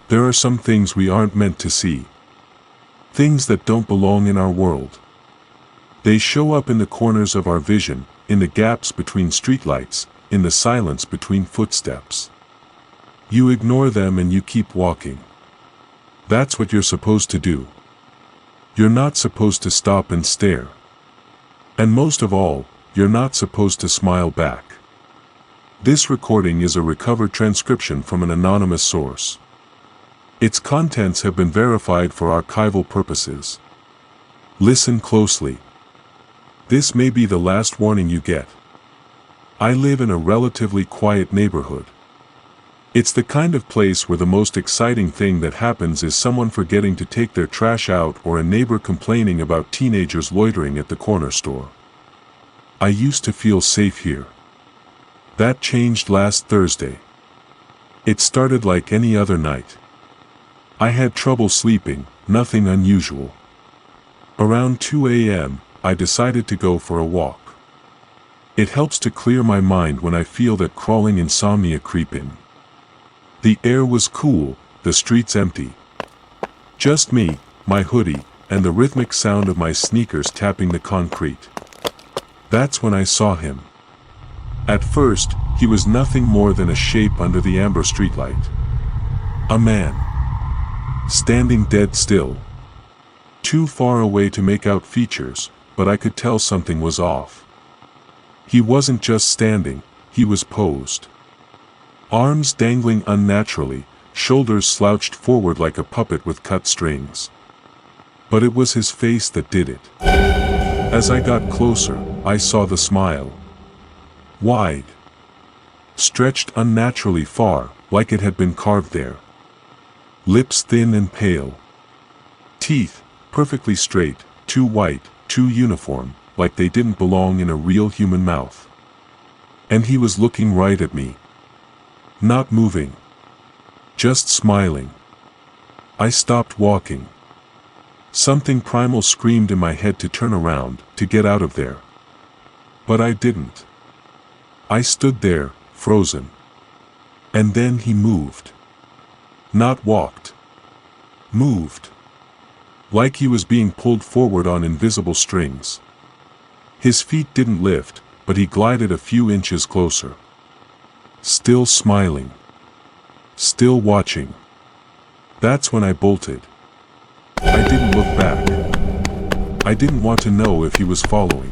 There are some things we aren't meant to see. Things that don't belong in our world. They show up in the corners of our vision, in the gaps between streetlights, in the silence between footsteps. You ignore them and you keep walking. That's what you're supposed to do. You're not supposed to stop and stare. And most of all, you're not supposed to smile back. This recording is a recovered transcription from an anonymous source. Its contents have been verified for archival purposes. Listen closely. This may be the last warning you get. I live in a relatively quiet neighborhood. It's the kind of place where the most exciting thing that happens is someone forgetting to take their trash out or a neighbor complaining about teenagers loitering at the corner store. I used to feel safe here. That changed last Thursday. It started like any other night. I had trouble sleeping, nothing unusual. Around 2 a.m., I decided to go for a walk. It helps to clear my mind when I feel that crawling insomnia creep in. The air was cool, the streets empty. Just me, my hoodie, and the rhythmic sound of my sneakers tapping the concrete. That's when I saw him. At first, he was nothing more than a shape under the amber streetlight. A man. Standing dead still. Too far away to make out features, but I could tell something was off. He wasn't just standing, he was posed. Arms dangling unnaturally, shoulders slouched forward like a puppet with cut strings. But it was his face that did it. As I got closer, I saw the smile. Wide. Stretched unnaturally far, like it had been carved there. Lips thin and pale. Teeth, perfectly straight, too white, too uniform, like they didn't belong in a real human mouth. And he was looking right at me. Not moving. Just smiling. I stopped walking. Something primal screamed in my head to turn around, to get out of there. But I didn't. I stood there, frozen. And then he moved. Not walked. Moved. Like he was being pulled forward on invisible strings. His feet didn't lift, but he glided a few inches closer. Still smiling. Still watching. That's when I bolted. I didn't look back. I didn't want to know if he was following.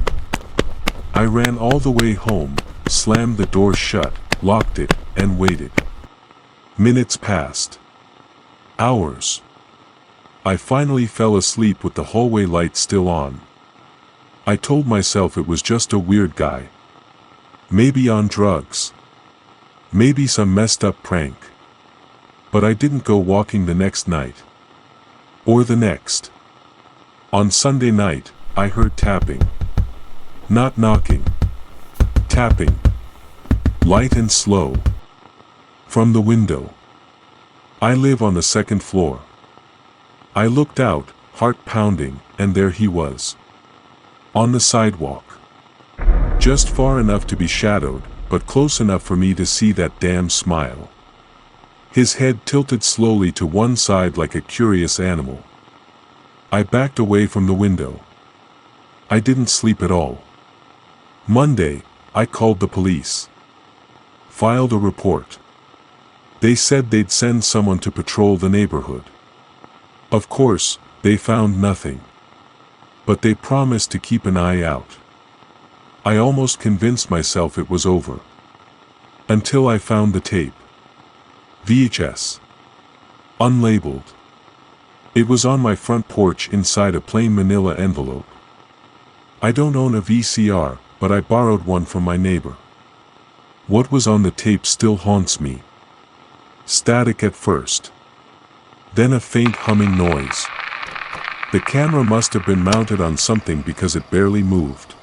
I ran all the way home, slammed the door shut, locked it, and waited. Minutes passed. Hours. I finally fell asleep with the hallway light still on. I told myself it was just a weird guy. Maybe on drugs. Maybe some messed up prank. But I didn't go walking the next night. Or the next. On Sunday night, I heard tapping. Not knocking. Tapping. Light and slow. From the window. I live on the second floor. I looked out, heart pounding, and there he was. On the sidewalk. Just far enough to be shadowed, but close enough for me to see that damn smile. His head tilted slowly to one side like a curious animal. I backed away from the window. I didn't sleep at all. Monday, I called the police. Filed a report. They said they'd send someone to patrol the neighborhood. Of course, they found nothing. But they promised to keep an eye out. I almost convinced myself it was over. Until I found the tape. VHS. Unlabeled. It was on my front porch inside a plain manila envelope. I don't own a VCR, but I borrowed one from my neighbor. What was on the tape still haunts me. Static at first. Then a faint humming noise. The camera must have been mounted on something because it barely moved.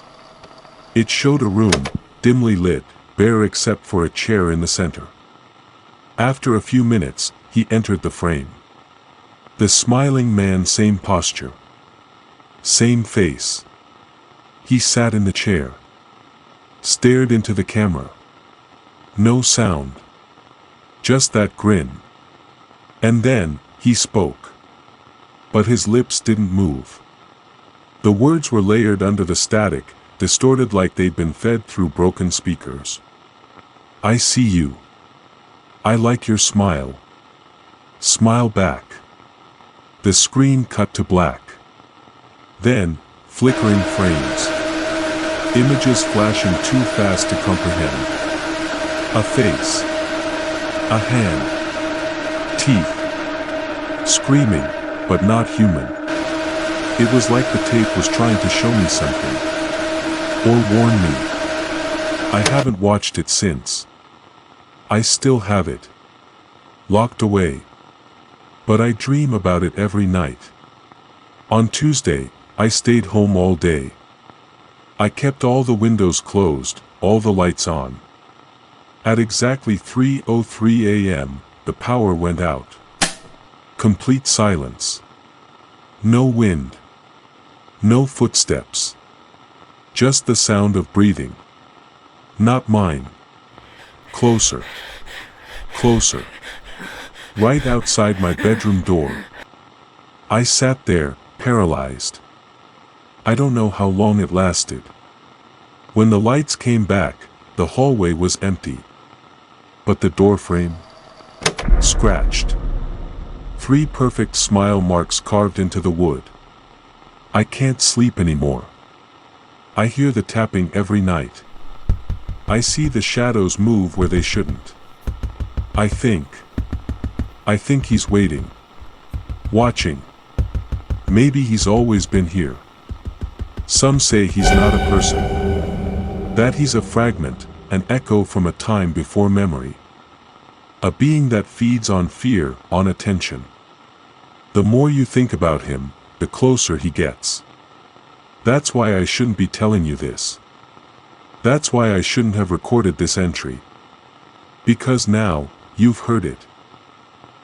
It showed a room, dimly lit, bare except for a chair in the center. After a few minutes, he entered the frame. The smiling man, same posture. Same face. He sat in the chair. Stared into the camera. No sound. Just that grin. And then, he spoke. But his lips didn't move. The words were layered under the static, distorted like they'd been fed through broken speakers. I see you. I like your smile. Smile back. The screen cut to black. Then, flickering frames. Images flashing too fast to comprehend. A face. A hand. Teeth. Screaming, but not human. It was like the tape was trying to show me something. Or warn me. I haven't watched it since. I still have it. Locked away. But I dream about it every night. On Tuesday, I stayed home all day. I kept all the windows closed, all the lights on. At exactly 3:03 a.m., the power went out. Complete silence. No wind. No footsteps. Just the sound of breathing. Not mine. Closer. Closer. Right outside my bedroom door. I sat there, paralyzed. I don't know how long it lasted. When the lights came back, the hallway was empty. But the doorframe? Scratched. 3 perfect smile marks carved into the wood. I can't sleep anymore. I hear the tapping every night. I see the shadows move where they shouldn't. I think he's waiting. Watching. Maybe he's always been here. Some say he's not a person. That he's a fragment, an echo from a time before memory. A being that feeds on fear, on attention. The more you think about him, the closer he gets. That's why I shouldn't be telling you this. That's why I shouldn't have recorded this entry. Because now, you've heard it.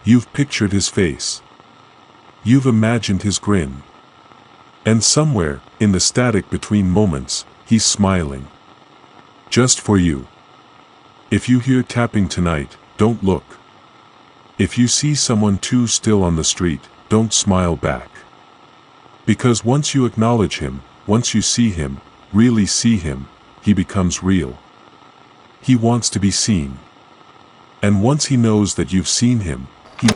You've pictured his face. You've imagined his grin. And somewhere, in the static between moments, he's smiling. Just for you. If you hear tapping tonight, don't look. If you see someone too still on the street, don't smile back. Because once you acknowledge him, once you see him, really see him, he becomes real. He wants to be seen. And once he knows that you've seen him, he